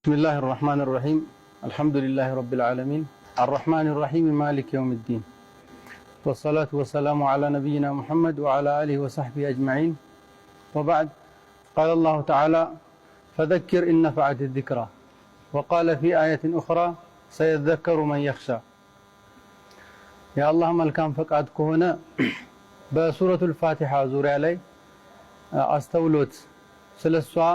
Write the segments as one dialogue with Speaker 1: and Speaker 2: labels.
Speaker 1: بسم الله الرحمن الرحيم الحمد لله رب العالمين الرحمن الرحيم مالك يوم الدين والصلاة والسلام على نبينا محمد وعلى آله وصحبه أجمعين وبعد قال الله تعالى فذكر إن نفعت الذكرى وقال في آية أخرى سيذكر من يخشى يا الله ملكان فقعدك هنا بسورة الفاتحة زوري علي أستولوت سلسوا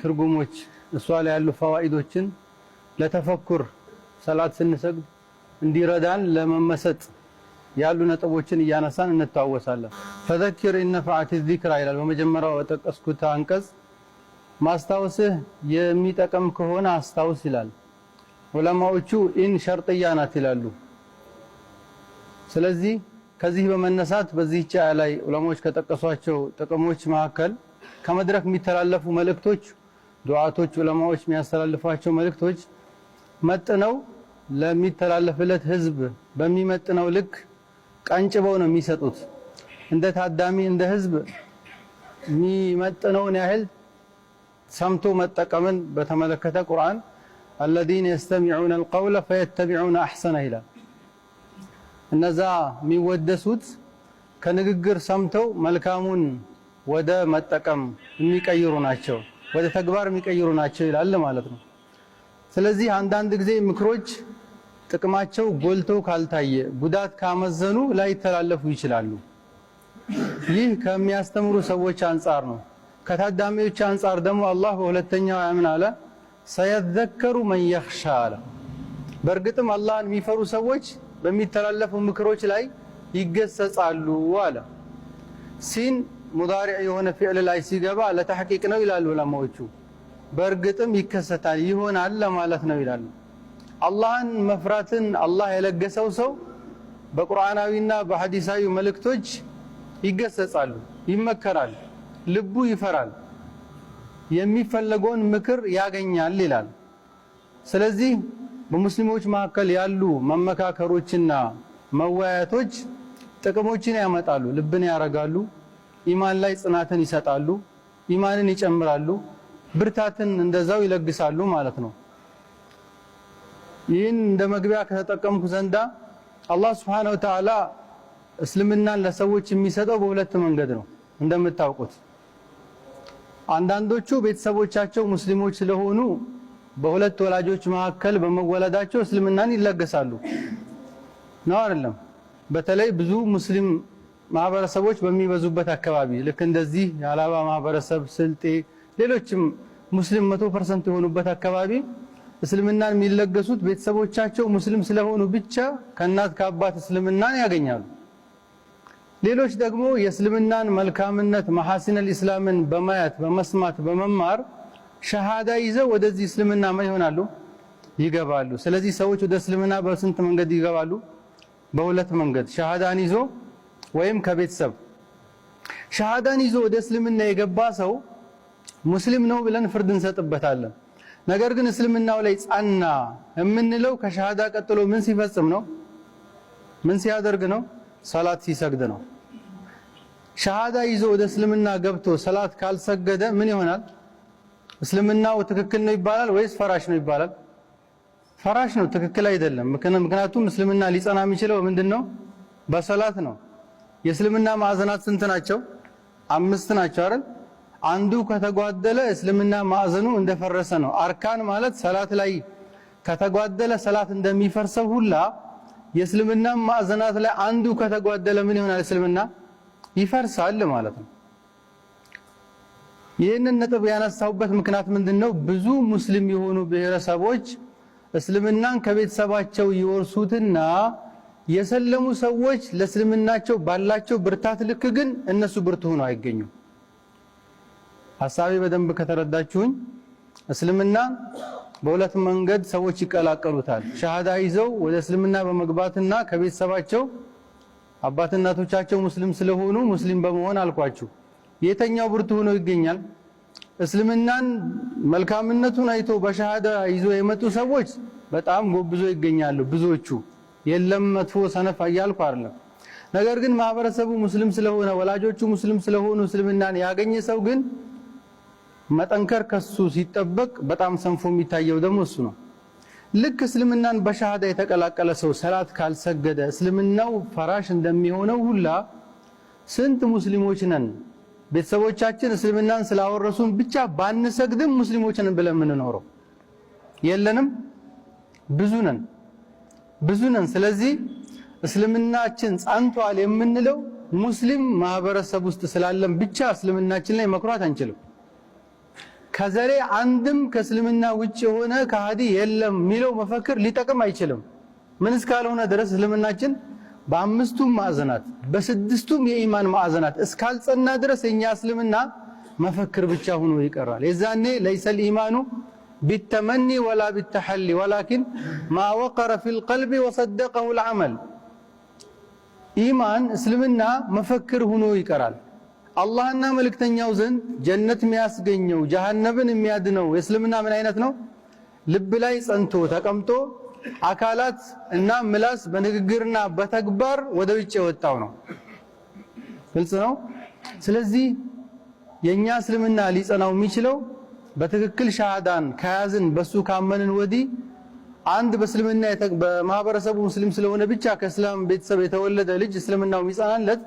Speaker 1: ترقموش السؤال ያሉ فوائدዎችን ለተፈኩር ሰላት ስንሰግድ እንዲረዳን ለመመሰጥ ያሉ ነጥቦችን እያነሳን እንተዋወሳለን። فذكر إن نفعت الذكرى ይላል በመጀመሪያው ተጠቀስኩት አንቀጽ ማስታወስህ የሚጠቅም ከሆነ አስታውስ ይላል። ዑለማዎቹ ኢን ሸርጥያ ናት ይላሉ። ስለዚህ ከዚህ በመነሳት በዚህች አያ ላይ ዑለማዎች ከጠቀሷቸው ጥቅሞች መካከል ከመድረክ የሚተላለፉ መልእክቶች ዱዓቶች ዑለማዎች የሚያስተላልፏቸው መልእክቶች መጥነው ለሚተላለፍለት ህዝብ በሚመጥነው ልክ ቀንጭበው ነው የሚሰጡት። እንደ ታዳሚ እንደ ህዝብ የሚመጥነውን ያህል ሰምቶ መጠቀምን በተመለከተ ቁርአን الذين يستمعون القول فيتبعون احسنه ይላል። እነዛ የሚወደሱት ከንግግር ሰምተው መልካሙን ወደ መጠቀም የሚቀይሩ ናቸው ወደ ተግባር የሚቀይሩ ናቸው ይላል ማለት ነው። ስለዚህ አንዳንድ ጊዜ ምክሮች ጥቅማቸው ጎልቶ ካልታየ ጉዳት ካመዘኑ ላይ ተላለፉ ይችላሉ። ይህ ከሚያስተምሩ ሰዎች አንፃር ነው። ከታዳሚዎች አንፃር ደግሞ አላህ በሁለተኛው አያምን አለ ሰየዘከሩ መን የኽሻ አለ። በእርግጥም አላህን የሚፈሩ ሰዎች በሚተላለፉ ምክሮች ላይ ይገሰጻሉ አለ። ሲን ሙዳሪዕ የሆነ ፊዕል ላይ ሲገባ ለተሕቂቅ ነው ይላሉ ዑለማዎቹ። በእርግጥም ይከሰታል ይሆናል ለማለት ነው ይላሉ። አላህን መፍራትን አላህ የለገሰው ሰው በቁርአናዊና በሐዲሳዊ መልእክቶች ይገሰጻሉ፣ ይመከራል፣ ልቡ ይፈራል፣ የሚፈለገውን ምክር ያገኛል ይላል። ስለዚህ በሙስሊሞች መካከል ያሉ መመካከሮችና መወያየቶች ጥቅሞችን ያመጣሉ፣ ልብን ያረጋሉ፣ ኢማን ላይ ጽናትን ይሰጣሉ፣ ኢማንን ይጨምራሉ፣ ብርታትን እንደዛው ይለግሳሉ ማለት ነው። ይህን እንደ መግቢያ ከተጠቀምኩ ዘንዳ አላህ Subhanahu Wa Ta'ala እስልምናን ለሰዎች የሚሰጠው በሁለት መንገድ ነው እንደምታውቁት። አንዳንዶቹ ቤተሰቦቻቸው ሙስሊሞች ስለሆኑ በሁለት ወላጆች መካከል በመወለዳቸው እስልምናን ይለገሳሉ ነው አይደለም? በተለይ ብዙ ሙስሊም ማህበረሰቦች በሚበዙበት አካባቢ ልክ እንደዚህ የአላባ ማህበረሰብ፣ ስልጤ፣ ሌሎችም ሙስሊም 100% የሆኑበት አካባቢ እስልምናን የሚለገሱት ቤተሰቦቻቸው ሙስሊም ስለሆኑ ብቻ ከእናት ከአባት እስልምናን ያገኛሉ። ሌሎች ደግሞ የእስልምናን መልካምነት መሐሲነል ኢስላምን በማየት በመስማት በመማር ሸሃዳ ይዘው ወደዚህ እስልምና ይሆናሉ ይገባሉ። ስለዚህ ሰዎች ወደ እስልምና በስንት መንገድ ይገባሉ? በሁለት መንገድ፣ ሸሃዳን ይዞ ወይም ከቤተሰብ። ሸሃዳን ይዞ ወደ እስልምና የገባ ሰው ሙስሊም ነው ብለን ፍርድ እንሰጥበታለን። ነገር ግን እስልምናው ላይ ጻና የምንለው ከሸሃዳ ቀጥሎ ምን ሲፈጽም ነው? ምን ሲያደርግ ነው? ሰላት ሲሰግድ ነው። ሸሃዳ ይዞ ወደ እስልምና ገብቶ ሰላት ካልሰገደ ምን ይሆናል? እስልምናው ትክክል ነው ይባላል ወይስ ፈራሽ ነው ይባላል? ፈራሽ ነው፣ ትክክል አይደለም። ምክንያቱም እስልምና ሊጸና የሚችለው ምንድነው? በሰላት ነው። የእስልምና ማዕዘናት ስንት ናቸው? 5 ናቸው አይደል? አንዱ ከተጓደለ እስልምና ማዕዘኑ እንደፈረሰ ነው። አርካን ማለት ሰላት ላይ ከተጓደለ ሰላት እንደሚፈርሰው ሁላ የእስልምና ማዕዘናት ላይ አንዱ ከተጓደለ ምን ይሆናል? እስልምና ይፈርሳል ማለት ነው። ይህንን ነጥብ ያነሳሁበት ምክንያት ምንድነው? ብዙ ሙስሊም የሆኑ ብሔረሰቦች እስልምናን ከቤተሰባቸው ይወርሱትና የሰለሙ ሰዎች ለእስልምናቸው ባላቸው ብርታት ልክ ግን እነሱ ብርቱ ሆነው አይገኙም። ሐሳቤ በደንብ ከተረዳችሁኝ እስልምና በሁለት መንገድ ሰዎች ይቀላቀሉታል። ሸሃዳ ይዘው ወደ እስልምና በመግባትና ከቤተሰባቸው አባት እናቶቻቸው ሙስሊም ስለሆኑ ሙስሊም በመሆን አልኳችሁ። የተኛው ብርቱ ሆኖ ይገኛል? እስልምናን መልካምነቱን አይቶ በሸሃዳ ይዞ የመጡ ሰዎች በጣም ጎብዞ ይገኛሉ ብዙዎቹ። የለም መጥፎ ሰነፍ እያልኩ አይደለም። ነገር ግን ማህበረሰቡ ሙስሊም ስለሆነ ወላጆቹ ሙስሊም ስለሆኑ እስልምናን ያገኘ ሰው ግን መጠንከር ከሱ ሲጠበቅ በጣም ሰንፎ የሚታየው ደግሞ እሱ ነው። ልክ እስልምናን በሻሃዳ የተቀላቀለ ሰው ሰላት ካልሰገደ እስልምናው ፈራሽ እንደሚሆነው ሁላ ስንት ሙስሊሞች ነን ቤተሰቦቻችን እስልምናን ስላወረሱን ብቻ ባንሰግድም ሙስሊሞች ነን ብለን የምንኖረው የለንም? ብዙ ነን። ስለዚህ እስልምናችን ጸንቷል የምንለው ሙስሊም ማህበረሰብ ውስጥ ስላለን ብቻ እስልምናችን ላይ መኩራት አንችልም። ከዘሬ አንድም ከእስልምና ውጭ የሆነ ከሃዲ የለም የሚለው መፈክር ሊጠቅም አይችልም። ምን እስካልሆነ ድረስ እስልምናችን በአምስቱም ማዕዘናት በስድስቱም የኢማን ማዕዘናት እስካልጸና ድረስ የኛ እስልምና መፈክር ብቻ ሆኖ ይቀራል። የዛኔ ለይሰል ኢማኑ ቢተመኒ ወላ ቢተሐሊ ወላኪን ማ ወቀረ ፊል ቀልቢ ወሰደቀሁ ልዓመል። ኢማን እስልምና መፈክር ሆኖ ይቀራል። አላህና መልእክተኛው ዘንድ ጀነት የሚያስገኘው ጀሃነምን የሚያድነው የእስልምና ምን አይነት ነው? ልብ ላይ ጸንቶ ተቀምጦ አካላት እና ምላስ በንግግርና በተግባር ወደ ውጭ የወጣው ነው። ግልጽ ነው። ስለዚህ የኛ እስልምና ሊጸናው የሚችለው በትክክል ሻሃዳን ከያዝን በሱ ካመንን ወዲህ አንድ በእስልምና በማህበረሰቡ ሙስሊም ስለሆነ ብቻ ከእስላም ቤተሰብ የተወለደ ልጅ እስልምናው የሚጸናለት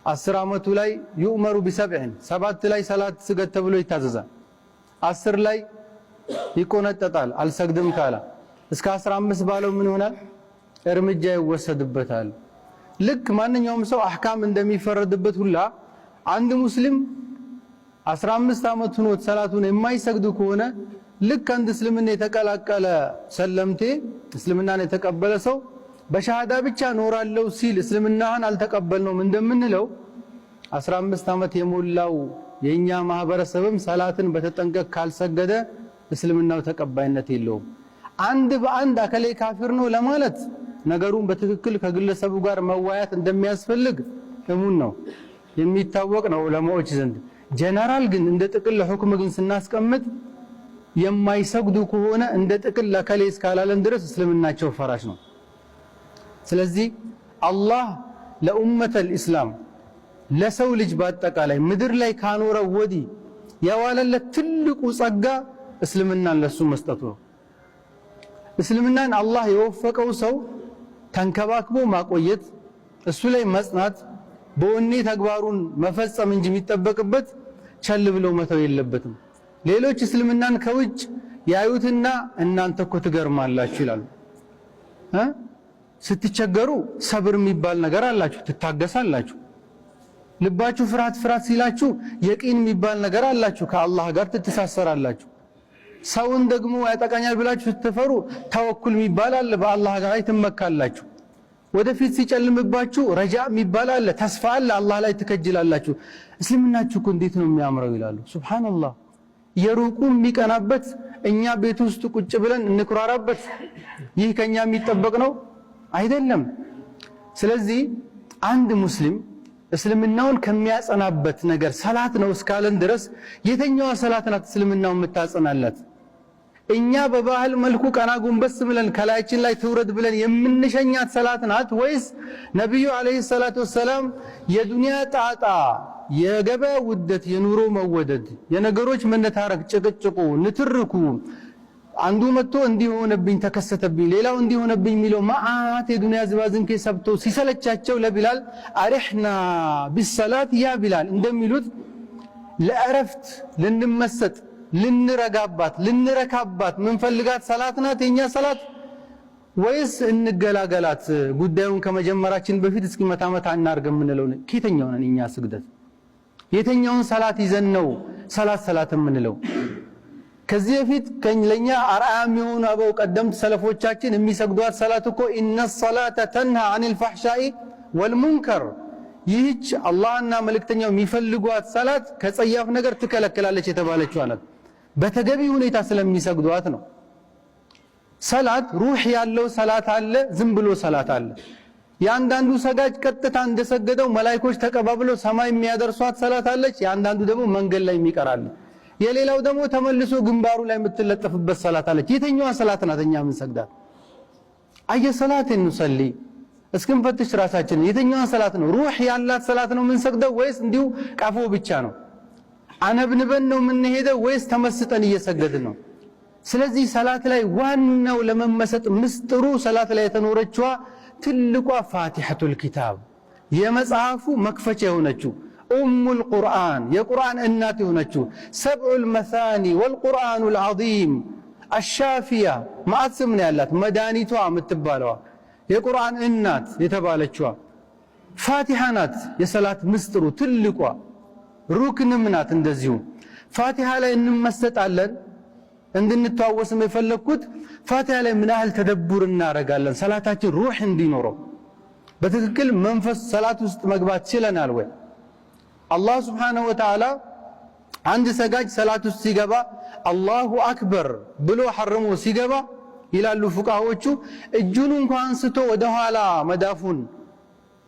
Speaker 1: 10 ዓመቱ ላይ ይኡመሩ ቢሰብዕን 7 ላይ ሰላት ስገድ ተብሎ ይታዘዛል። 10 ላይ ይቆነጠጣል አልሰግድም ካለ እስከ 15 ባለው ምን ይሆናል? እርምጃ ይወሰድበታል። ልክ ማንኛውም ሰው አህካም እንደሚፈረድበት ሁላ አንድ ሙስሊም 15 ዓመት ሆኖት ሰላቱን የማይሰግዱ ከሆነ ልክ አንድ እስልምና የተቀላቀለ ሰለምቴ እስልምናን የተቀበለ ሰው በሻሃዳ ብቻ ኖራለሁ ሲል እስልምናን አልተቀበልነውም እንደምንለው 15 ዓመት የሞላው የኛ ማህበረሰብም ሰላትን በተጠንቀቅ ካልሰገደ እስልምናው ተቀባይነት የለውም። አንድ በአንድ አከሌ ካፊር ነው ለማለት ነገሩን በትክክል ከግለሰቡ ጋር መዋያት እንደሚያስፈልግ እሙን ነው የሚታወቅ ነው ዑለማዎች ዘንድ። ጀነራል ግን እንደ ጥቅል ሁክም ግን ስናስቀምጥ የማይሰግዱ ከሆነ እንደ ጥቅል አከሌ እስካላለን ድረስ እስልምናቸው ፈራሽ ነው። ስለዚህ አላህ ለኡመተል ኢስላም ለሰው ልጅ በአጠቃላይ ምድር ላይ ካኖረው ወዲህ የዋለለት ትልቁ ጸጋ እስልምናን ለሱ መስጠቱ ነው። እስልምናን አላህ የወፈቀው ሰው ተንከባክቦ ማቆየት፣ እሱ ላይ መጽናት፣ በወኔ ተግባሩን መፈጸም እንጂ የሚጠበቅበት ቸል ብለው መተው የለበትም። ሌሎች እስልምናን ከውጭ ያዩትና እናንተ እኮ ትገርማላችሁ ይላሉ። ስትቸገሩ ሰብር የሚባል ነገር አላችሁ፣ ትታገሳላችሁ። ልባችሁ ፍርሃት ሲላችሁ የቂን የሚባል ነገር አላችሁ፣ ከአላህ ጋር ትተሳሰራላችሁ። ሰውን ደግሞ ያጠቃኛል ብላችሁ ስትፈሩ ተወኩል የሚባል አለ፣ በአላህ ጋር ላይ ትመካላችሁ። ወደፊት ሲጨልምባችሁ ረጃ የሚባል አለ፣ ተስፋ አለ፣ አላህ ላይ ትከጅላላችሁ። እስልምናችሁ እኮ እንዴት ነው የሚያምረው ይላሉ። ሱብሃንአላህ። የሩቁ የሚቀናበት እኛ ቤት ውስጥ ቁጭ ብለን እንኩራራበት፣ ይህ ከኛ የሚጠበቅ ነው አይደለም። ስለዚህ አንድ ሙስሊም እስልምናውን ከሚያጸናበት ነገር ሰላት ነው እስካለን ድረስ የተኛዋ ሰላት ናት እስልምናው የምታጸናላት? እኛ በባህል መልኩ ቀና ጎንበስ ብለን ከላያችን ላይ ትውረድ ብለን የምንሸኛት ሰላት ናት ወይስ ነብዩ አለይሂ ሰላቱ ወሰላም የዱንያ ጣጣ፣ የገበያ ውደት፣ የኑሮ መወደድ፣ የነገሮች መነታረክ፣ ጭቅጭቁ፣ ንትርኩ አንዱ መጥቶ እንዲሆነብኝ ተከሰተብኝ ሌላው እንዲሆነብኝ የሚለው ማአት የዱንያ ዝባዝንኬ ሰብቶ ሲሰለቻቸው ለቢላል አሪሕና ቢሰላት ያ ቢላል እንደሚሉት ለእረፍት ልንመሰጥ ልንረጋባት ልንረካባት ምንፈልጋት ሰላት ናት የኛ ሰላት ወይስ እንገላገላት ጉዳዩን ከመጀመራችን በፊት እስኪ መታመት አናርገ የምንለው ከየትኛው ነን እኛ? ስግደት የትኛውን ሰላት ይዘን ነው ሰላት የምንለው? ከዚህ በፊት ለኛ አርአያ የሚሆኑ አበው ቀደምት ሰለፎቻችን የሚሰግዷት ሰላት እኮ ኢነ ሰላተ ተንሃ አኒል ፈሕሻኢ ወልሙንከር፣ ይህች አላህና መልእክተኛው የሚፈልጓት ሰላት ከጸያፍ ነገር ትከለክላለች የተባለችው አላት በተገቢ ሁኔታ ስለሚሰግዷት ነው። ሰላት ሩህ ያለው ሰላት አለ፣ ዝም ብሎ ሰላት አለ። ያንዳንዱ ሰጋጅ ቀጥታ እንደሰገደው መላእክቶች ተቀባብለው ሰማይ የሚያደርሷት ሰላት አለች። ያንዳንዱ ደግሞ መንገድ ላይ የሚቀራል። የሌላው ደግሞ ተመልሶ ግንባሩ ላይ የምትለጠፍበት ሰላት አለች። የትኛዋ ሰላት ናት እኛ ምን ሰግዳት? አየ ሰላት እንሰሊ እስክንፈትሽ ራሳችን የትኛዋ ሰላት ነው ሩህ ያላት ሰላት ነው ምን ሰግደው ወይስ እንዲሁ ቀፎ ብቻ ነው? አነብንበን ነው የምንሄደው ወይስ ተመስጠን እየሰገድን ነው? ስለዚህ ሰላት ላይ ዋናው ለመመሰጥ ምስጥሩ ሰላት ላይ የተኖረችዋ ትልቋ ፋቲሐቱል ኪታብ የመጽሐፉ መክፈቻ የሆነችው ኡሙል ቁርአን የቁርአን እናት የሆነችው ሰብዑል መሳኒ ወልቁርአኑል ዐዚም አሻፊያ ማዕት ስም ነው ያላት መድኃኒቷ የምትባለዋ የቁርአን እናት የተባለችዋ ፋቲሐ ናት። የሰላት ምስጥሩ ትልቋ ሩክንም ናት። እንደዚሁ ፋቲሐ ላይ እንመሰጣለን። እንድንተዋወስም የፈለኩት ፋቲሐ ላይ ምን ያህል ተደቡር እናደርጋለን፣ ሰላታችን ሩህ እንዲኖረው በትክክል መንፈስ ሰላት ውስጥ መግባት ችለናል ወይ? አላህ ሱብሓነሁ ወተዓላ አንድ ሰጋጅ ሰላት ውስጥ ሲገባ አላሁ አክበር ብሎ ሐርሞ ሲገባ ይላሉ ፉቃሆቹ እጁን እንኳን አንስቶ ወደ ኋላ መዳፉን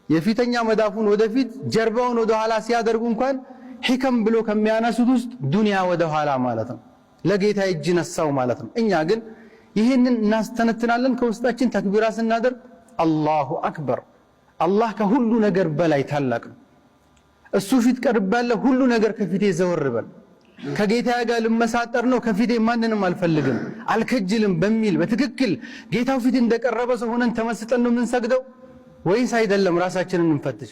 Speaker 1: የፊተኛ መዳፉን ወደፊት ጀርባውን ወደ ኋላ ሲያደርጉ እንኳን ሒከም ብሎ ከሚያነሱት ውስጥ ዱንያ ወደ ኋላ ማለት ነው፣ ለጌታ እጅ ነሳው ማለት ነው። እኛ ግን ይህንን እናስተነትናለን። ከውስጣችን ተክቢራ ስናደርግ አላሁ አክበር፣ አላህ ከሁሉ ነገር በላይ ታላቅ ነው፣ እሱ ፊት ቀርባለሁ፣ ሁሉ ነገር ከፊቴ ዘወር በል፣ ከጌታ ጋር ልመሳጠር ነው፣ ከፊቴ ማንንም አልፈልግም አልከጅልም በሚል በትክክል ጌታው ፊት እንደቀረበ ሰው ሆነን ተመስጠን ነው የምንሰግደው ወይስ አይደለም? ራሳችንን እንፈትሽ።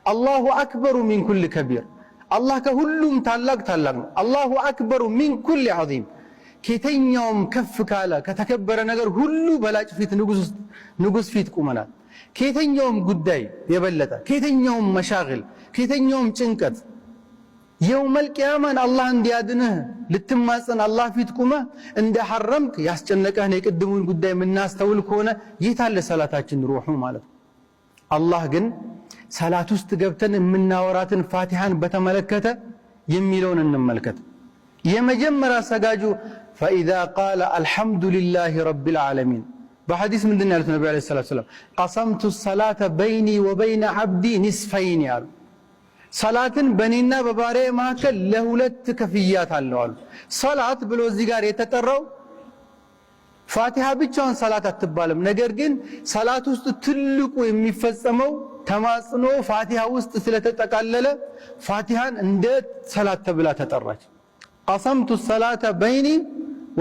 Speaker 1: አላሁ አክበሩ ሚን ኩል ከቢር፣ አላህ ከሁሉም ታላቅ ነው። አላሁ አክበሩ ሚን ኩል ዐዚም፣ ከየትኛውም ከፍ ካለ ከተከበረ ነገር ሁሉ በላጭ ፊት ንጉስ ፊት ቁመናል። ከየትኛውም ጉዳይ የበለጠ ከየትኛውም መሻግል ከየትኛውም ጭንቀት የውመል ቂያማን አላህ እንዲያድንህ ልትማጸን አላህ ፊት ቁመህ እንደ ሐረምክ ያስጨነቀህን የቅድሙን ጉዳይ የምናስተውል ከሆነ የታለ ሰላታችን ሩሑ ማለት ነው። አላህ ግን ሰላት ውስጥ ገብተን የምናወራትን ፋቲሃን በተመለከተ የሚለውን እንመልከት። የመጀመሪያ ሰጋጁ ፈኢዛ ቃለ አልሐምዱሊላሂ ረቢል ዓለሚን በሐዲስ ምንድን ያሉት ነቢ ዓለይሂ ሰላቱ ወሰላም ቀሰምቱ ሰላተ በይኒ ወበይነ ዓብዲ ኒስፈይን ያሉ ሰላትን በእኔና በባሪያዬ መካከል ለሁለት ከፍያት አለው አሉ። ሰላት ብሎ እዚህ ጋር የተጠራው ፋቲሃ ብቻውን ሰላት አትባልም። ነገር ግን ሰላት ውስጥ ትልቁ የሚፈጸመው ተማጽኖ ፋቲሃ ውስጥ ስለተጠቃለለ ፋቲሃን እንደ ሰላት ተብላ ተጠራች። ቀሰምቱ ሰላተ በይኒ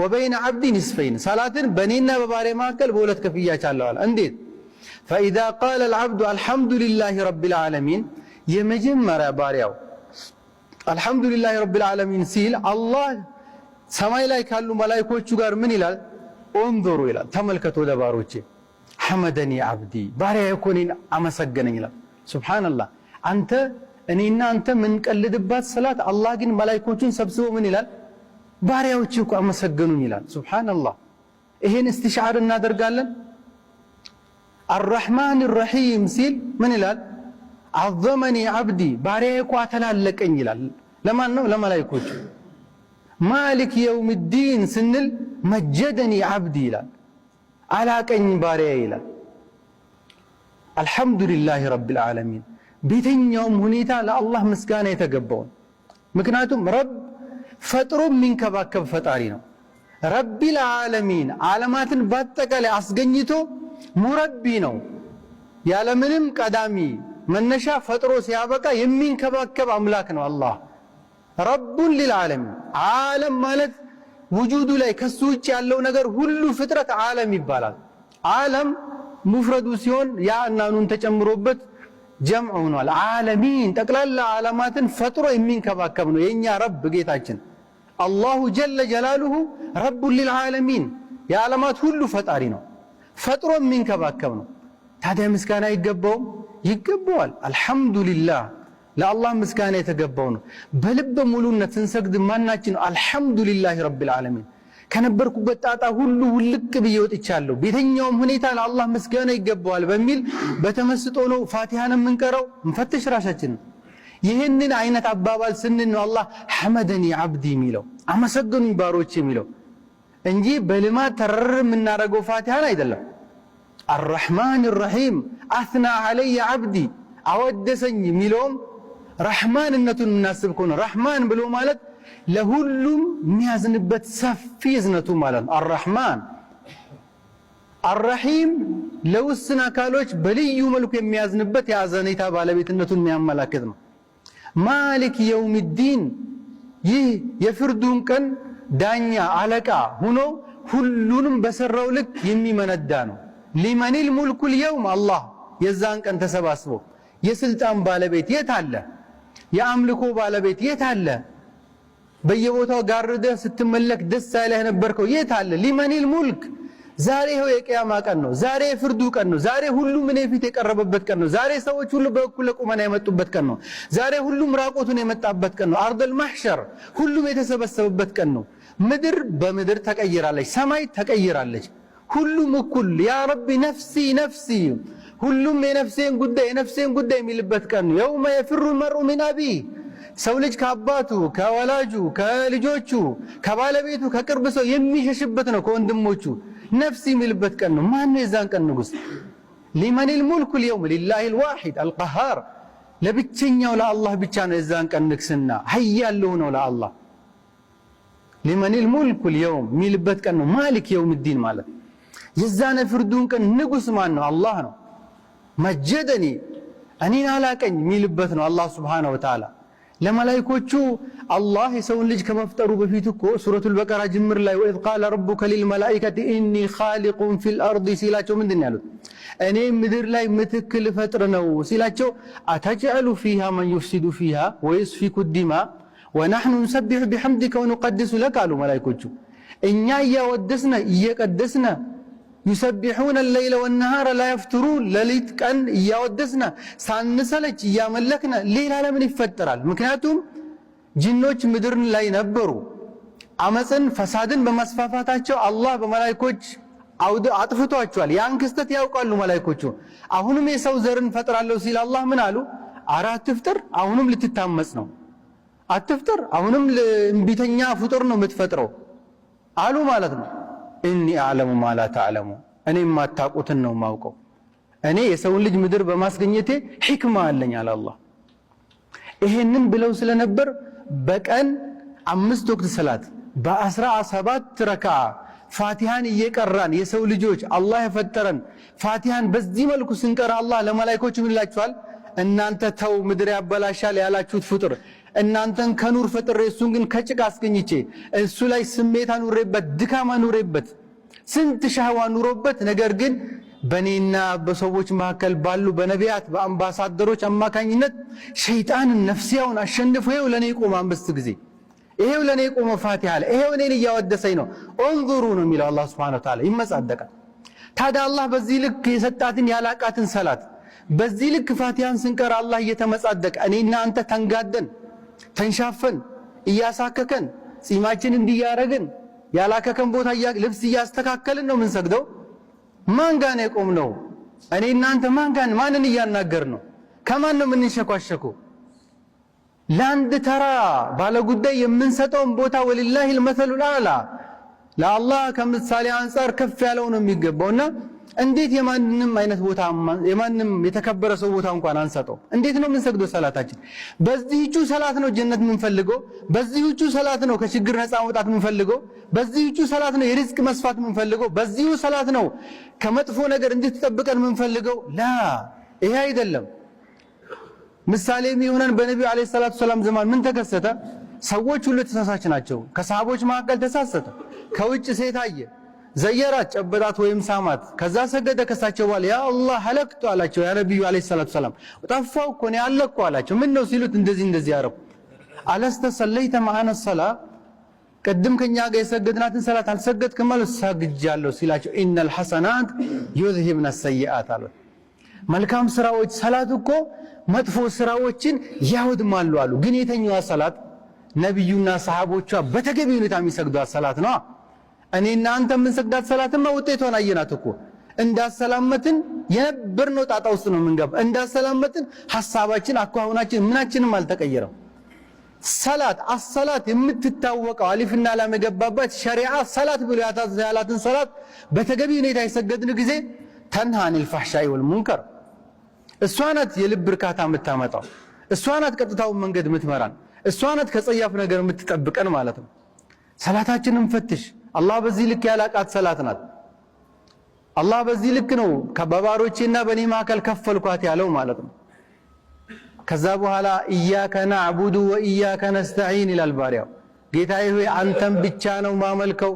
Speaker 1: ወበይነ ዓብዲ ኒስፈይን ሰላትን በእኔና በባሪያዬ መካከል በሁለት ከፍያቻለሁ አለ። እንዴት? ፈኢዛ ቃለ አልዓብዱ አልሐምዱሊላሂ ረቢል ዓለሚን የመጀመሪያ ባሪያው አልሐምዱሊላሂ ረቢል ዓለሚን ሲል አላህ ሰማይ ላይ ካሉ መላእክቶቹ ጋር ምን ይላል? እንዙሩ ይላል፣ ተመልከቱ ወደ ባሮቼ ሐመደኒ ዓብዲ ባሪያዬ እኮ እኔን አመሰገነኝ ይላል። ሱብሓነላህ አንተ እኔና አንተ ምንቀልድባት ሰላት አላህ ግን መላእክቶቹን ሰብስቦ ምን ይላል? ባሪያዎቼ እኮ አመሰገኑኝ ይላል። ሱብሓነላህ ይሄን እስትሽዓር እናደርጋለን። አርረሕማን ረሒም ሲል ምን ይላል? አዘመኒ ዓብዲ ባሪያዬ እኮ አተላለቀኝ ይላል። ለማን ነው? ለመላእክቶቹ። ማሊክ የውምዲን ስንል መጀደኒ ዓብዲ ይላል፣ አላቀኝ ባሪያዬ ይላል። አልሐምዱሊላሂ ረቢል ዓለሚን በየትኛውም ሁኔታ ለአላህ ምስጋና የተገባውን። ምክንያቱም ረብ ፈጥሮ የሚንከባከብ ፈጣሪ ነው። ረቢል ዓለሚን ዓለማትን በአጠቃላይ አስገኝቶ ሙረቢ ነው። ያለምንም ቀዳሚ መነሻ ፈጥሮ ሲያበቃ የሚንከባከብ አምላክ ነው አላህ። ረቡን ሊልዓለሚን ዓለም ማለት ውጁዱ ላይ ከሱ ውጭ ያለው ነገር ሁሉ ፍጥረት ዓለም ይባላል። ዓለም ሙፍረዱ ሲሆን ያ እና ኑን ተጨምሮበት ጀምዕ ሆኗል። ዓለሚን ጠቅላላ ዓለማትን ፈጥሮ የሚንከባከብ ነው የኛ ረብ ጌታችን አላሁ ጀለ ጀላሉሁ ረቡን ሊልዓለሚን የዓለማት ሁሉ ፈጣሪ ነው፣ ፈጥሮ የሚንከባከብ ነው። ታዲያ ምስጋና ይገባውም? ይገባዋል። አልሐምዱሊላህ ለአላህ ምስጋና የተገባው ነው። በልበ ሙሉነት ስንሰግድ ማናችን ነው አልሐምዱሊላህ ረቢል ዓለሚን ከነበርኩበት ጣጣ ሁሉ ውልቅ ብዬ ወጥቻለሁ፣ በየትኛውም ሁኔታ ለአላህ ምስጋና ይገባዋል በሚል በተመስጦ ነው ፋቲሃን የምንቀረው። እንፈትሽ ራሳችንን። ይህንን አይነት አባባል ስንል ነው አላህ ሐመደኒ ዓብዲ የሚለው አመሰገኑኝ ባሮች የሚለው እንጂ በልማት ተረር የምናደርገው ፋቲሃን አይደለም። አርረሕማን ረሒም አስና ዓለየ ዓብዲ አወደሰኝ የሚለውም ረሕማንነቱን እናስብ ከሆነ ረሕማን ብሎ ማለት ለሁሉም የሚያዝንበት ሰፊ እዝነቱ ማለት ነው። አርረሕማን አርረሒም ለውስን አካሎች በልዩ መልኩ የሚያዝንበት የአዘኔታ ባለቤትነቱን የሚያመላክት ነው። ማሊክ የውምዲን ይህ የፍርዱን ቀን ዳኛ አለቃ ሆኖ ሁሉንም በሰራው ልክ የሚመነዳ ነው። ሊመኒል ሙልኩል የውም አላህ የዛን ቀን ተሰባስቦ የስልጣን ባለቤት የት አለ? የአምልኮ ባለቤት የት አለ? በየቦታው ጋርደህ ስትመለክ ደስ አይለህ ነበርከው የት አለ? ሊመኒል ሙልክ ዛሬ ይኸው የቂያማ ቀን ነው። ዛሬ የፍርዱ ቀን ነው። ዛሬ ሁሉም እኔ ፊት የቀረበበት ቀን ነው። ዛሬ ሰዎች ሁሉ በእኩል ቁመና የመጡበት ቀን ነው። ዛሬ ሁሉም ራቆቱን የመጣበት ቀን ነው። አርደል ማህሸር ሁሉም የተሰበሰበበት ቀን ነው። ምድር በምድር ተቀይራለች፣ ሰማይ ተቀይራለች። ሁሉም እኩል ያ ረቢ ነፍሲ ነፍሲ ሁሉም የነፍሴን ጉዳይ የሚልበት ቀን ነው። የውመ የፍሩ መርኡ ሚን አቢህ ሰው ልጅ ከአባቱ ከወላጁ ከልጆቹ ከባለቤቱ ከቅርብ ሰው የሚሸሽበት ነው። ከወንድሞቹ ነፍሲ የሚልበት ቀን ነው። ማን ነው የዛን ቀን ንጉስ? ሊመኒል ሙልኩል የውም ሊላሂል ዋሂድ አልቀሃር ለብቸኛው ለአላህ ብቻ ነው የዛን ቀን ንግስና። ሀያል ነው ለአላህ። ሊመኒል ሙልኩል የውም የሚልበት ቀን ነው። ማሊክ የውም ዲን ማለት የዛን ፍርዱን ቀን ንጉስ ማን ነው? አላህ ነው። መጀደኒ እኔን አላቀኝ የሚልበት ነው አላህ ሱብሓነሁ ወተዓላ። ለመላእክቶቹ አላህ የሰውን ልጅ ከመፍጠሩ በፊት እኮ ሱረቱል በቀራ ጅምር ላይ ወኢዝ ቃለ ረቡከ ሊልመላኢከቲ ኢኒ ኻሊቁን ፊል አርዲ ሲላቸው ምንድን ያሉት? እኔ ምድር ላይ ምትክል ፈጥር ነው ሲላቸው አተጅዐሉ ፊሃ መን ዩፍሲዱ ፊሃ ወየስፊኩ ዲማ ወነሕኑ ኑሰቢሑ ቢሐምዲከ ወኑቀድሱ ለክ አሉ መላእክቶቹ። እኛ እያወደስነ እየቀደስነ يسبحون الليل والنهار لا يفترون لليت كان يودسنا سانسلج ياملكنا ليل على من يفترال ምክንያቱም ጂኖች ምድርን ላይ ነበሩ አመጽን ፈሳድን በማስፋፋታቸው አላህ በመላእክቶች አውድ አጥፍቷቸዋል ያን ክስተት ያውቃሉ መላእክቶቹ አሁንም የሰው ዘርን ፈጥራለሁ ሲል አላህ ምን አሉ አራት ፍጥር አሁንም ልትታመጽ ነው አትፍጥር አሁንም እንቢተኛ ፍጡር ነው የምትፈጥረው አሉ ማለት ነው ኢኒ አዕለሙ ማ ላ ተዕለሙ እኔ ማታውቁትን ነው ማውቀው እኔ የሰውን ልጅ ምድር በማስገኘቴ ሕክማ አለኝ አለ አላህ ይሄንን ብለው ስለነበር በቀን 5 ወቅት ሰላት በ17 ረካዓ ፋቲሃን እየቀራን የሰው ልጆች አላህ የፈጠረን ፋቲሃን በዚህ መልኩ ስንቀራ አላህ ለመላእክቶቹ ምን ይላቸዋል እናንተ ተው ምድር ያበላሻል ያላችሁት ፍጡር እናንተን ከኑር ፈጥሬ እሱን ግን ከጭቃ አስገኝቼ እሱ ላይ ስሜት አኑሬበት ድካም አኑሬበት ስንት ሻህዋ ኑሮበት ነገር ግን በኔና በሰዎች መካከል ባሉ በነቢያት በአምባሳደሮች አማካኝነት ሸይጣንን ነፍሲያውን አሸንፎ ይሄው ለኔ ቆመ 5 ጊዜ ይሄው ለኔ ቆመ ፋቲሃ ላይ ይሄው እኔን እያወደሰኝ ነው እንዙሩ ነው የሚለው አላህ Subhanahu Wa Ta'ala ይመጻደቃል ታዲያ አላህ በዚህ ልክ የሰጣትን ያላቃትን ሰላት በዚህ ልክ ፋቲሃን ስንቀር አላህ እየተመጻደቀ እኔና አንተ ተንጋደን ተንሻፈን እያሳከከን ጺማችን እንዲያረግን ያላከከን ቦታ ልብስ እያስተካከልን ነው ምን ሰግደው ማን ጋር ነው የቆምነው እኔና አንተ ማንን እያናገር ነው ከማን ነው የምንሸኳሸከው ለአንድ ተራ ባለጉዳይ የምንሰጠውን ቦታ ወሊላሂ المثل الأعلى ለአላህ ከምሳሌ አንፃር ከፍ ያለው ነው የሚገባውና እንዴት የማንንም አይነት ቦታ የማንንም የተከበረ ሰው ቦታ እንኳን አንሰጠው እንዴት ነው የምንሰግደው ሰላታችን በዚህቹ ሰላት ነው ጀነት የምንፈልገው በዚህቹ ሰላት ነው ከችግር ነፃ መውጣት የምንፈልገው በዚህቹ ሰላት ነው የሪዝቅ መስፋት የምንፈልገው በዚሁ ሰላት ነው ከመጥፎ ነገር እንድትጠብቀን የምንፈልገው ላ ይሄ አይደለም ምሳሌ የሚሆነን በነብዩ አለይሂ ሰላቱ ሰላም ዘመን ምን ተከሰተ ሰዎች ሁሉ ተሳሳች ናቸው ከሰሃቦች መካከል ተሳሰተ ከውጭ ሴት አየ ዘየራት ጨበጣት ወይም ሳማት ከዛ ሰገደ ከሳቸው በኋላ ያ አላህ ሀለክቱ አላቸው ያ ነብዩ አለይሂ ሰላቱ ሰላም ጠፋው እኮ ነው ያለኩ አላቸው ምን ነው ሲሉት እንደዚህ ያረኩ አለስተ ሰለይተ ማአነ ሰላ ቀድም ከኛ ጋር የሰገድናትን ሰላት አልሰገድክም ማለት ሰግጃለሁ ሲላቸው ኢነል ሐሰናት ዩዝሂብነ ሰይአት አሉ መልካም ስራዎች ሰላት እኮ መጥፎ ስራዎችን ያወድማሉ አሉ ግን የተኛው ሰላት ነብዩና ሰሃቦቿ በተገቢ ሁኔታ የሚሰግዱት ሰላት ነው እኔና አንተ ምን ሰግዳት ሰላትማ ውጤቷን አየናት እኮ እንዳሰላመትን የነበርነው ጣጣ ውስጥ ነው የምንገባ እንዳሰላመትን ሐሳባችን አኳሁናችን ምናችንም አልተቀየረም ሰላት አሰላት የምትታወቀው አሊፍና ላም የገባባት ሸሪዓ ሰላት ብሎ ያላትን ሰላት በተገቢ ሁኔታ የሰገድን ጊዜ ተንሃኒል ፈህሻኢ ወልሙንከር እሷ ናት የልብ እርካታ የምታመጣው እሷ ናት ቀጥታውን መንገድ የምትመራን እሷ ናት ከጸያፍ ነገር የምትጠብቀን ማለት ነው ሰላታችንን ፈትሽ አላህ በዚህ ልክ ያላቃት ሰላት ናት አላህ በዚህ ልክ ነው ከባባሮቼና በኔ መካከል ከፈልኳት ያለው ማለት ነው ከዛ በኋላ ኢያከ ነዕቡዱ ወኢያከ ነስተዒን ይላል ባሪያው ጌታዬ ሆይ አንተን ብቻ ነው ማመልከው፣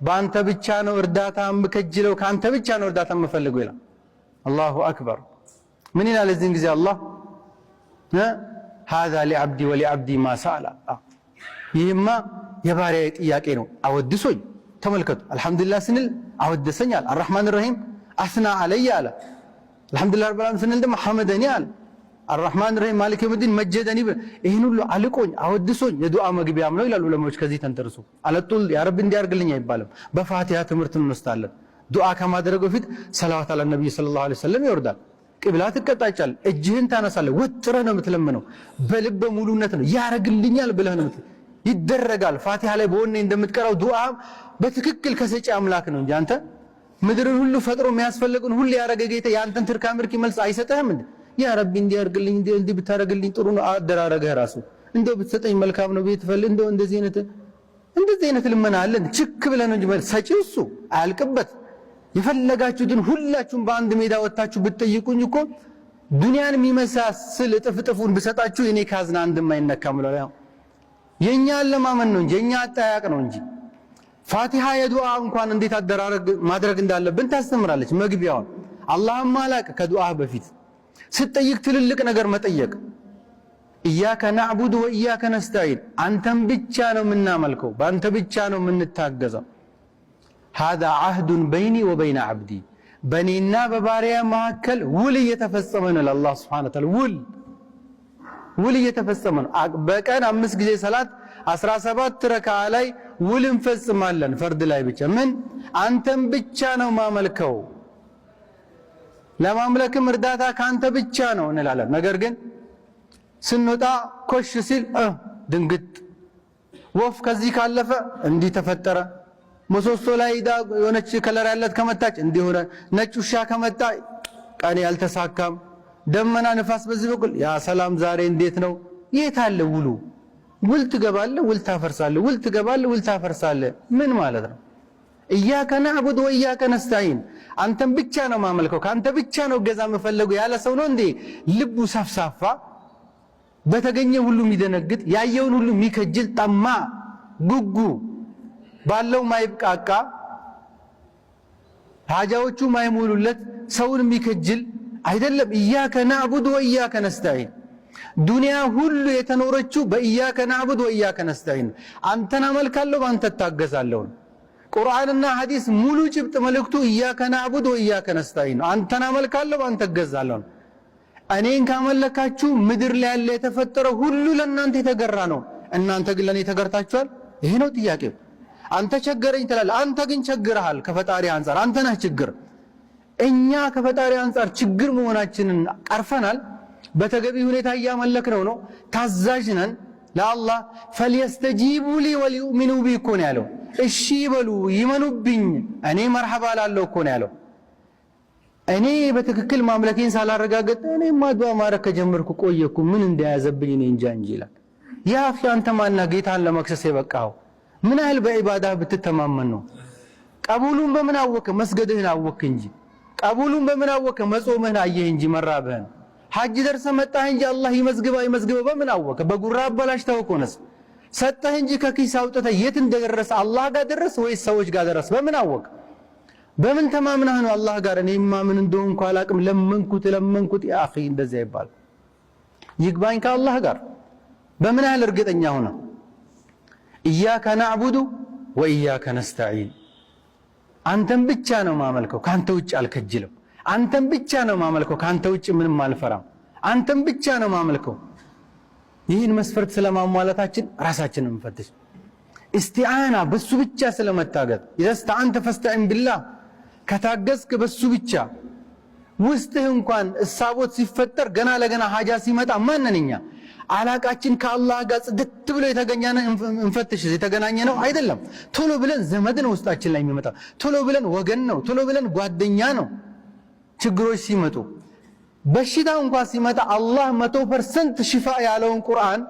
Speaker 1: በአንተ ብቻ ነው እርዳታ የምከጅለው፣ ካንተ ብቻ ነው እርዳታ የምፈልገው ይላል። አላሁ አክበር። ምን ይላል እዚህን ጊዜ አላህ? هذا لعبدي ولعبدي ما سأل። ይህማ የባሪያዬ ጥያቄ ነው፣ አወድሶኝ። ተመልከቱ አልহামዱሊላህ ስንል አወደሰኛል። አርrahማን الرحيم አስና አለየ አለ። አልহামዱሊላህ ረብል ዓለሚን ስንል ደግሞ ሐመደኒ አለ። አርrahማን الرحيم ማሊክ የውሚዲን መጀደኒ። ይህን ሁሉ አልቆኝ አወድሶኝ የዱዓ መግቢያም ነው ይላሉ ዑለማዎች። ከዚህ ተንተርሱ አለጡል ያ ረብ እንዲያርግልኝ አይባልም። በፋቲሃ ትምህርት እንወስዳለን። ዱዓ ከማድረግ በፊት ሰላዋት አለ ነብዩ ሰለላሁ ዐለይሂ ወሰለም ይወርዳል። ቂብላ ትቀጣጫል፣ እጅህን ታነሳለህ፣ ወጥረህ ነው የምትለምነው። በልበ ሙሉነት ነው ያረግልኛል ብለህ ነው ይደረጋል። ፋቲሃ ላይ በወኔ እንደምትቀራው ዱዓ በትክክል ከሰጪ አምላክ ነው እንጂ አንተ ምድርን ሁሉ ፈጥሮ የሚያስፈልግን ሁሉ ያረገ ጌታ ያንተን ትርካ ምርኪ መልስ አይሰጥህም እንዴ? ያ ረቢ እንዲያርግልኝ እንዲህ ብታረግልኝ ጥሩ ነው አደራረገህ ራሱ እንደው ብትሰጠኝ መልካም ነው ቤትፈልግ እንደው እንደዚህ አይነት ልመና አለ። ችክ ብለህ ነው እንጂ ሰጪው እሱ አያልቅበት። የፈለጋችሁትን ሁላችሁም በአንድ ሜዳ ወጣችሁ ብትጠይቁኝ እኮ ዱንያን የሚመሳስል ጥፍጥፉን ብሰጣችሁ እኔ ካዝና እንደማይነካም ብለው ያው የኛ ለማመን ነው እንጂ የኛ አጣያቅ ነው እንጂ ፋቲሃ የዱዓ እንኳን እንዴት አደራረግ ማድረግ እንዳለብን ታስተምራለች። መግቢያውን አላህም ማላቅ ከዱዓ በፊት ስትጠይቅ ትልልቅ ነገር መጠየቅ። ኢያከ ነዕቡዱ ወኢያከ ነስተዒን፣ አንተን ብቻ ነው የምናመልከው፣ በአንተ ብቻ ነው የምንታገዘው። هذا عهد بيني وبين عبدي، በኔና በባሪያ መካከል ውል እየተፈጸመ ነው። ለአላህ ሱብሓነሁ ወተዓላ ውል እየተፈጸመ ነው። በቀን 5 ጊዜ ሰላት 17 ረካዓ ላይ ውል እንፈጽማለን። ፈርድ ላይ ብቻ ምን አንተን ብቻ ነው ማመልከው፣ ለማምለክም እርዳታ ካንተ ብቻ ነው እንላለን። ነገር ግን ስንወጣ ኮሽ ሲል ድንግጥ፣ ወፍ ከዚህ ካለፈ እንዲህ ተፈጠረ፣ ምሰሶ ላይ የሆነች ከለር ያለት ከመጣች እንዲሆነ፣ ነጭ ውሻ ከመጣ ቀኔ ያልተሳካም፣ ደመና ንፋስ በዚህ በኩል ያ ሰላም ዛሬ እንዴት ነው? የት አለ ውሉ? ውል ትገባለህ፣ ውል ታፈርሳለህ፣ ውል ትገባለህ፣ ውል ታፈርሳለህ። ምን ማለት ነው? ኢያከ ነዕቡድ ወኢያከ ነስተዒን፣ አንተን ብቻ ነው ማመልከው፣ ካንተ ብቻ ነው ገዛ መፈለገው ያለ ሰው ነው እንዴ ልቡ ሰፍሳፋ፣ በተገኘ ሁሉ የሚደነግጥ፣ ያየውን ሁሉ የሚከጅል፣ ጠማ ጉጉ፣ ባለው ማይብቃቃ፣ ሐጃዎቹ ማይሞሉለት፣ ሰውን የሚከጅል አይደለም። ኢያከ ነዕቡድ ወኢያከ ነስተዒን፣ ዱንያ ሁሉ የተኖረችው በኢያከ ነዕቡድ ወኢያከ ነስተዒን፣ አንተን አመልካለሁ በአንተ እታገዛለሁ። ቁርአንና ሐዲስ ሙሉ ጭብጥ መልእክቱ ኢያከ ነዕቡድ ወኢያከ ነስተዒን፣ አንተን አመልካለሁ በአንተ እገዛለሁ። እኔን ካመለካችሁ ምድር ላይ ያለ የተፈጠረ ሁሉ ለእናንተ የተገራ ነው። እናንተ ግን ለኔ ተገርታችኋል? ይሄ ነው ጥያቄው። አንተ ቸገረኝ ትላለህ፣ አንተ ግን ቸግረሃል። ከፈጣሪ አንፃር አንተ ነህ ችግር። እኛ ከፈጣሪ አንፃር ችግር መሆናችንን ቀርፈናል። በተገቢ ሁኔታ እያመለክነው ነው። ታዛዥ ነን ለአላህ። ፈልየስተጂቡ ሊ ወሊዩእሚኑ ቢ እኮ ነው ያለው። እሺ ይበሉ ይመኑብኝ፣ እኔ መርሐባ ላለው እኮ ነው ያለው። እኔ በትክክል ማምለኬን ሳላረጋግጥ እኔማ ዱዓ ማድረግ ከጀመርኩ ቆየኩ፣ ምን እንደያዘብኝ እኔ እንጃ እንጂ ይላል። ያ አኺ አንተ ማና ጌታን ለመክሰስ የበቃው ምን ያህል በዒባዳህ ብትተማመን ነው? ቀቡሉን በምን አወቀ? መስገድህን አወክ እንጂ። ቀቡሉን በምን አወቀ? መጾምህን አየህ እንጂ መራብህን። ሐጅ ደርሰህ መጣህ እንጂ አላህ ይመዝግበው በምን አወቀ? በጉራ አበላሽተው እኮ ነስ ሰጠህ እንጂ ከኪስ አውጥተህ የት እንደደረሰ አላህ ጋር ደረስ ወይስ ሰዎች ጋር ደረስ? በምን አወቀ? በምን ተማምነህ ነው አላህ ጋር? እኔማ ምን እንደሆንኩ አላቅም፣ ለመንኩት። ያ አኺ እንደዚያ ይባል። ይግባኝ ከአላህ ጋር በምን ያህል እርግጠኛ ሆነ? ኢያከ ነዕቡዱ ወኢያከ ነስተዒን፣ አንተን ብቻ ነው ማመልከው፣ ካንተ ውጭ አልከጅልም። አንተን ብቻ ነው ማመልከው፣ ካንተ ውጭ ምንም አልፈራም። አንተን ብቻ ነው ማመልከው። ይህን መስፈርት ስለማሟላታችን ራሳችንን እንፈትሽ። እስቲዓና በሱ ብቻ ስለመታገዝ ኢዘስተዓንተ ፈስተዒን ቢላህ፣ ከታገዝክ በሱ ብቻ። ውስጥህ እንኳን እሳቦት ሲፈጠር ገና ለገና ሐጃ ሲመጣ ማንነኛ አላቃችን ከአላህ ጋር ጽድት ብሎ የተገኘነ እንፈትሽ። የተገናኘ ነው አይደለም። ቶሎ ብለን ዘመድ ነው ውስጣችን ላይ የሚመጣ፣ ቶሎ ብለን ወገን ነው፣ ቶሎ ብለን ጓደኛ ነው። ችግሮች ሲመጡ በሽታ እንኳን ሲመጣ አላህ 100% ሽፋ ያለውን ቁርአን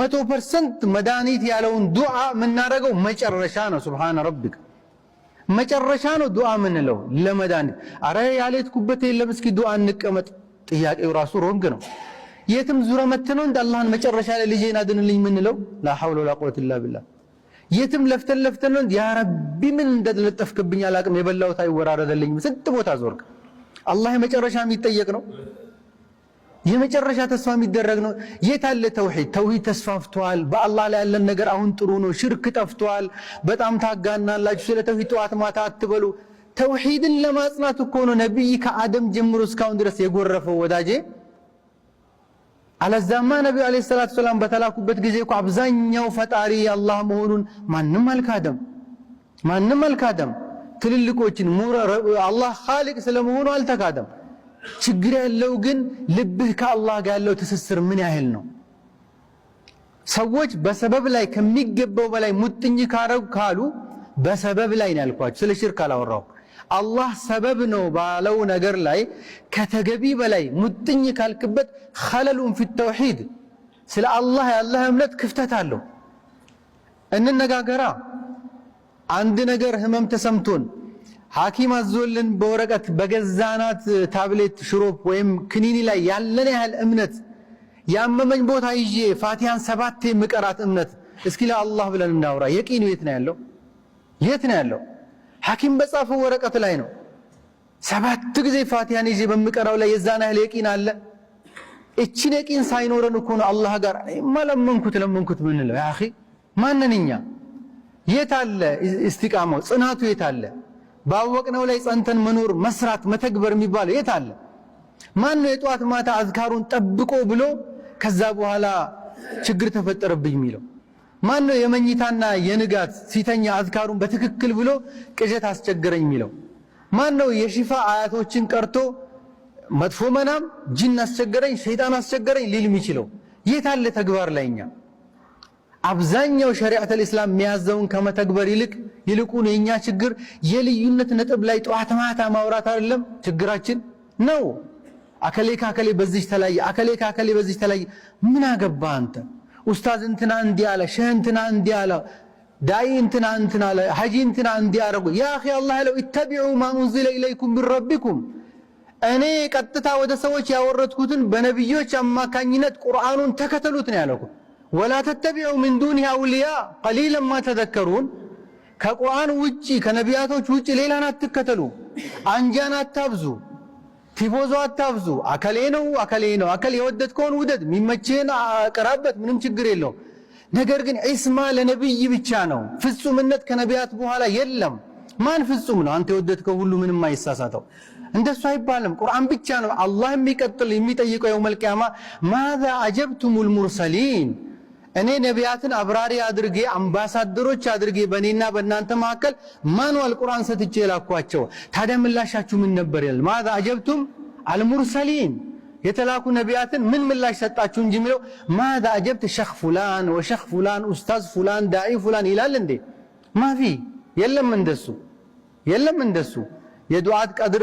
Speaker 1: 100% መድኃኒት ያለውን ዱዓ የምናደርገው መጨረሻ ነው። ሱብሃነ ረቢክ መጨረሻ ነው ዱዓ የምንለው ለመድኃኒት። አረ ያሌትኩበት የለም እስኪ ዱዓ እንቀመጥ። ጥያቄው ራሱ ሮንግ ነው። የትም ዙረ መተነው እንደ አላህን መጨረሻ ላይ ልጄን አድንልኝ የምንለው ላ ሐውለ ወላ ቁወተ ኢላ ቢላህ። የትም ለፍተን ነው ያ ረቢ ምን እንደለጠፍክብኝ አላቅም የበላሁት አይወራረደልኝም ስንት ቦታ ዞርክ አላህ የመጨረሻ የሚጠየቅ ነው የመጨረሻ ተስፋ የሚደረግ ነው የታለ ተውሂድ ተስፋፍቷል በአላህ ላይ ያለን ነገር አሁን ጥሩ ነው ሽርክ ጠፍቷል በጣም ታጋናላችሁ ስለ ተውሂድ ጠዋት ማታ አትበሉ ተውሂድን ለማጽናት እኮ ነው ነብይ ከአደም ጀምሮ እስካሁን ድረስ የጎረፈው ወዳጄ አለዛማ ነብዩ አለይሂ ሰላቱ ሰላም በተላኩበት ጊዜ እኮ አብዛኛው ፈጣሪ አላህ መሆኑን ማንንም አልካደም ትልልቆችን አላህ ኻሊቅ ስለመሆኑ አልተካደም ችግር ያለው ግን ልብህ ከአላህ ጋር ያለው ትስስር ምን ያህል ነው ሰዎች በሰበብ ላይ ከሚገባው በላይ ሙጥኝ ካሉ በሰበብ ላይ ነው ያልኳችሁ ስለ ሽርክ አላወራው አላህ ሰበብ ነው ባለው ነገር ላይ ከተገቢ በላይ ሙጥኝ ካልክበት ኸለሉን في التوحيد ስለ አላህ ያለህ እምነት ክፍተት አለው እንነጋገራ አንድ ነገር ህመም ተሰምቶን ሐኪም አዞልን በወረቀት በገዛናት ታብሌት ሽሮፕ ወይም ክኒኒ ላይ ያለን ያህል እምነት ያመመኝ ቦታ ይዤ ፋቲሃን 7 የምቀራት እምነት እስኪ ለአላህ ብለን እናውራ የቂኑ የት ነው ያለው ሐኪም በጻፈው ወረቀት ላይ ነው 7 ጊዜ ፋቲሃን ይዤ በምቀራው ላይ የዛና ያህል የቂን አለ እቺን የቂን ሳይኖረን እኮ ነው አላህ ጋር ለመንኩት ምን ነው ያ አኺ ማንንኛ የት አለ እስቲቃማው ጽናቱ የት አለ ባወቅነው ላይ ጸንተን መኖር መስራት መተግበር የሚባለው የት አለ ማን ነው የጧት ማታ አዝካሩን ጠብቆ ብሎ ከዛ በኋላ ችግር ተፈጠረብኝ የሚለው ማን ነው የመኝታና የንጋት ሲተኛ አዝካሩን በትክክል ብሎ ቅጀት አስቸገረኝ የሚለው ማን ነው የሽፋ አያቶችን ቀርቶ መጥፎ መናም ጂን አስቸገረኝ ሸይጣን አስቸገረኝ ሊል የሚችለው የት አለ ተግባር ላይኛ አብዛኛው ሸሪዓተል ኢስላም የሚያዘውን ከመተግበር ይልቁን የኛ ችግር የልዩነት ነጥብ ላይ ጧት ማታ ማውራት አይደለም ችግራችን ነው አከሌ በዚህ ተለየ አከሌ በዚህ ተለየ ምን አገባ አንተ ኡስታዝ እንትና እንዲያለ ሸህ እንትና እንዲያለ ዳይ እንትና አለ ሐጂ እንትና እንዲያረጉ ያ اخي الله لو اتبعوا ما انزل اليكم من ربكم እኔ ቀጥታ ወደ ሰዎች ያወረድኩትን በነብዮች አማካኝነት ቁርአኑን ተከተሉት ነው ያለው ولا تتبعوا من دونه اولياء قليلا ما تذكرون ከቁርአን ውጪ ከነቢያቶች ውጪ ሌላን አትከተሉ አንጃን አታብዙ ቲፎዞ አታብዙ አከሌ ነው አከሌ የወደድከውን ውደድ ሚመችህን አቀራበት ምንም ችግር የለው ነገር ግን ኢስማ ለነብይ ብቻ ነው ፍጹምነት ከነቢያት በኋላ የለም ማን ፍጹም ነው አንተ የወደድከው ሁሉ ምንም አይሳሳተው እንደሱ አይባልም ቁርአን ብቻ ነው አላህ የሚጠይቀው የውመል ቂያማ ماذا عجبتم المرسلين እኔ ነቢያትን አብራሪ አድርጌ አምባሳደሮች አድርጌ በእኔና በእናንተ መካከል ማንዋል ቁርአን ሰጥቼ ላኳቸው ታዲያ ምላሻችሁ ምን ነበር ይላል ماذا عجبتم المرسلين የተላኩ ነቢያትን ምን ምላሽ ሰጣችሁ እንጂ የሚለው ماذا عجبت شيخ فلان وشيخ فلان استاذ فلان داعي فلان ይላል እንዴ ማፊ የለም እንደሱ የዱዓት ቀድር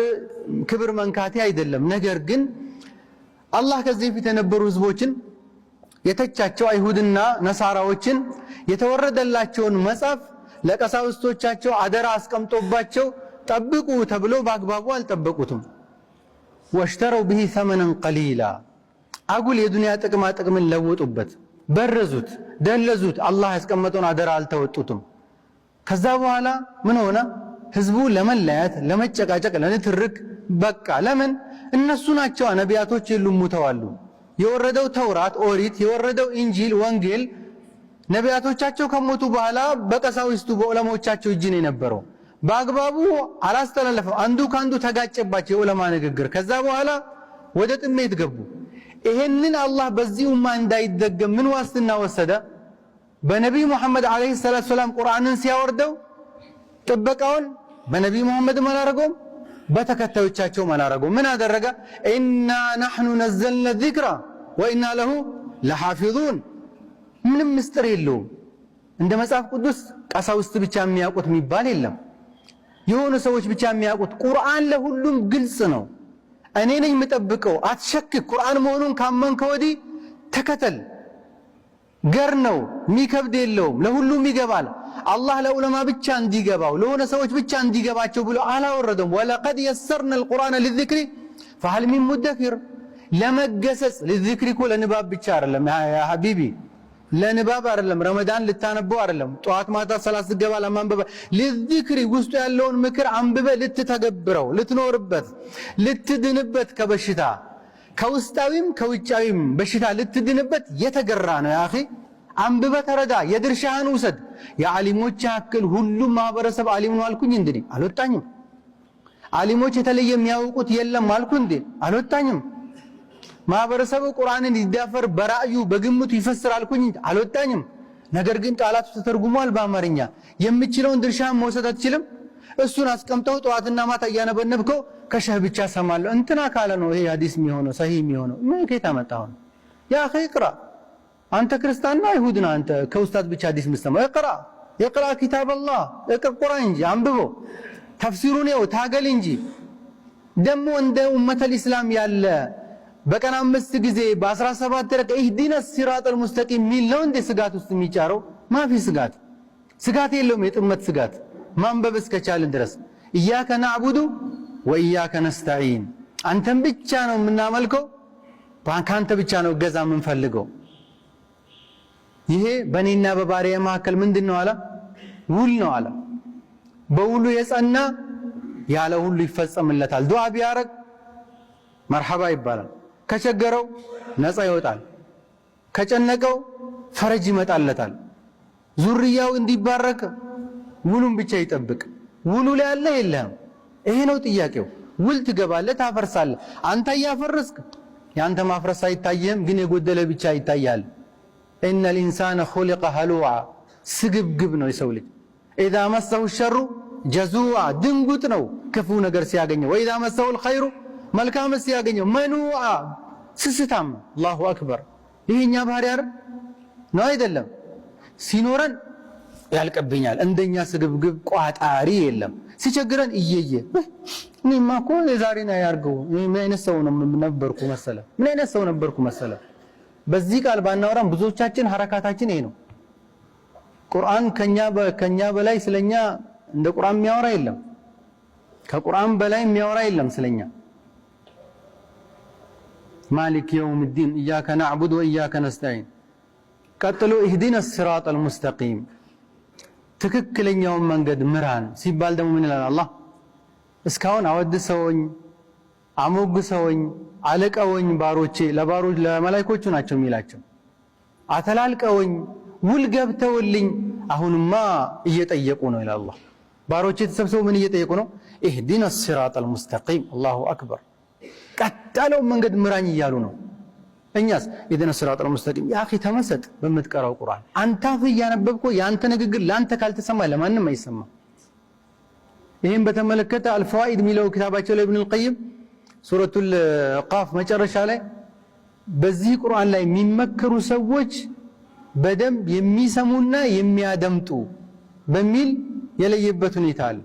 Speaker 1: ክብር መንካቴ አይደለም ነገር ግን አላህ ከዚህ ፊት የነበሩ ህዝቦችን የተቻቸው አይሁድና ነሳራዎችን የተወረደላቸውን መጽሐፍ ለቀሳውስቶቻቸው አደራ አስቀምጦባቸው ጠብቁ ተብሎ በአግባቡ አልጠበቁትም ወሽተረው به ثمنا قليلا አጉል የዱንያ ጥቅምን ለወጡበት በረዙት ደለዙት አላህ ያስቀመጠውን አደራ አልተወጡትም ከዛ በኋላ ምን ሆነ ህዝቡ ለመለያት ለመጨቃጨቅ ለንትርክ በቃ ለምን እነሱ ናቸው ነቢያቶች የሉም ሙተዋሉ የወረደው ተውራት ኦሪት የወረደው ኢንጂል ወንጌል ነቢያቶቻቸው ከሞቱ በኋላ በቀሳውስቱ በዑለሞቻቸው እጅ ነው የነበረው በአግባቡ አላስተላለፈው አንዱ ካንዱ ተጋጨባቸው የዑለማ ንግግር ከዛ በኋላ ወደ ጥሜት ገቡ ይሄንን አላህ በዚህ ኡማ እንዳይደገም ምን ዋስትና ወሰደ በነብዩ መሐመድ አለይሂ ሰላቱ ሰላም ቁርአንን ሲያወርደው ጥበቃውን በነብዩ መሐመድ ማላረገው በተከታዮቻቸው ማላረገው ምን አደረገ ኢና نحن نزلنا الذكر وإنا له لحافظون ምንም ምስጥር የለውም እንደ መጽሐፍ ቅዱስ ቀሳውስት ብቻ የሚያውቁት የሚባል የለም የሆኑ ሰዎች ብቻ የሚያውቁት ቁርአን ለሁሉም ግልጽ ነው እኔ ነኝ የምጠብቀው አትሸክክ ቁርአን መሆኑን ካመንከ ወዲህ ተከተል ገር ነው የሚከብድ የለውም ለሁሉም ይገባል አላህ ለዑለማ ብቻ እንዲገባው ለሆነ ሰዎች ብቻ እንዲገባቸው ብሎ አላወረደም ወለቀድ يسرنا القرآن للذكر فهل من مدكر ለመገሰጽ للذكر እኮ ለንባብ ብቻ አይደለም ያ ሐቢቢ ለንባብ አይደለም ረመዳን ልታነበው አይደለም ጧት ማታ ሰላት ዝገባ ለማንበብ ለዚክሪ ውስጡ ያለውን ምክር አንብበ ልትተገብረው ልትኖርበት ልትድንበት ከበሽታ ከውስጣዊም ከውጫዊም በሽታ ልትድንበት የተገራ ነው ያ አኺ አንብበ ተረዳ የድርሻህን ውሰድ የዓሊሞች ያክል ሁሉም ማህበረሰብ ዓሊም ነው አልኩኝ እንዴ አልወጣኝም ዓሊሞች የተለየ የሚያውቁት የለም አልኩ እንዴ አልወጣኝም ማህበረሰቡ ቁርአንን ይዳፈር በራእዩ በግምቱ ይፈስራል አልኩኝ አልወጣኝም ነገር ግን ቃላቱ ተተርጉሟል በአማርኛ የምችለውን ድርሻህን መውሰድ አትችልም እሱን አስቀምጠው ጧትና ማታ ያነበነብከው ከሸህ ብቻ ሰማለሁ እንትና ካለ ነው ይሄ ሐዲስ የሚሆነው ሰሂህ የሚሆነው ምን ከየት አመጣው ያ አኺ اقرا አንተ ክርስቲያንና አይሁድና አንተ ከኡስታዝ ብቻ ሐዲስ መስማው اقرا كتاب الله اقرا ቁርአን እንጂ አንብቦ ተፍሲሩን ነው ታገል እንጂ ደሞ እንደ ኡመተል ኢስላም ያለ በቀን 5 ጊዜ በ17 ረከዓ ኢህዲነ ሲራጠል ሙስተቂም ሚል ነው እንደ ስጋት ውስጥ የሚጫረው ማፊ ስጋት የለውም የጥመት ስጋት ማንበብ እስከቻልን ድረስ ኢያከ ነዕቡዱ ወኢያከ ነስተዒን አንተን ብቻ ነው የምናመልከው ካንተ ብቻ ነው ገዛ የምንፈልገው ይሄ በእኔና በባሪያ መካከል ምንድነው አለ ውል ነው አለ በውሉ የጸና ያለ ሁሉ ይፈጸምለታል ዱዓ ቢያረግ መርሐባ ይባላል ከቸገረው ነፃ ይወጣል ከጨነቀው ፈረጅ ይመጣለታል ዙርያው እንዲባረክ ውሉን ብቻ ይጠብቅ ውሉ ላይ ያለ የለም ይሄ ነው ጥያቄው ውል ትገባለህ ታፈርሳለህ አንተ ያፈርስክ ያንተ ማፍረስ አይታየም ግን የጎደለ ብቻ ይታያል ان الانسان خلق هلوعا ስግብግብ ነው የሰው ልጅ اذا مسه الشر جزوعا ድንጉጥ ነው ክፉ ነገር ሲያገኘው واذا مسه الخير መልካም ሲያገኘው መንውዓ ስስታም አላሁ አክበር ይሄኛ ባህሪ አይደል ነው አይደለም ሲኖረን ያልቀብኛል እንደኛ ስግብግብ ቋጣሪ የለም ሲቸግረን እየየ እኔማ እኮ የዛሬና ያርገው ምን አይነት ሰው ነበርኩ መሰለ በዚህ ቃል ባናወራም ብዙዎቻችን ሐረካታችን ይሄ ነው ቁርአን ከኛ በላይ ስለኛ እንደ ቁርአን የሚያወራ የለም ከቁርአን በላይ የሚያወራ የለም ስለኛ مالك يوم الدين إياك نعبد وإياك نستعين قتلوا اهدنا الصراط المستقيم تككلن يوم منقد مران سيبال دم من الله اسكاون አወድሰውኝ አሞግሰውኝ አለቀውኝ ባሮቼ ለባሮች ለመላእክቶቹ ናቸው የሚላቸው አተላልቀውኝ ውል ገብተውልኝ አሁንማ እየጠየቁ ነው ኢላ አላህ ባሮቼ ተሰብስበው ምን እየጠየቁ ነው اهدنا الصراط المستقيم الله اكبر ቀጣለው መንገድ ምራኝ ይያሉ ነው እኛስ ኢደነ ሲራጠል ሙስተቂም ያ አኺ ተመሰጥ በመትቀራው ቁርአን አንተ ያነበብከው ያንተ ንግግር ላንተ ካልተሰማ ለማንም አይሰማ ይሄን በተመለከተ አልፈዋኢድ ሚለው ክታባቸው ላይ ኢብኑ አልቀይም ሱረቱል ቃፍ መጨረሻ ላይ በዚህ ቁርአን ላይ የሚመከሩ ሰዎች በደንብ የሚሰሙና የሚያደምጡ በሚል የለየበት ሁኔታ አለ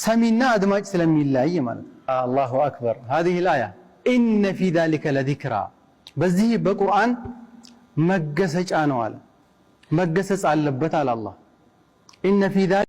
Speaker 1: ሰሚና አድማጭ ስለሚለያይ ማለት ነው الله أكبر هذه الآية إن في ذلك لذكرى بزيه بقرآن مجسج آنوال مجسج على لبت على الله إن في ذلك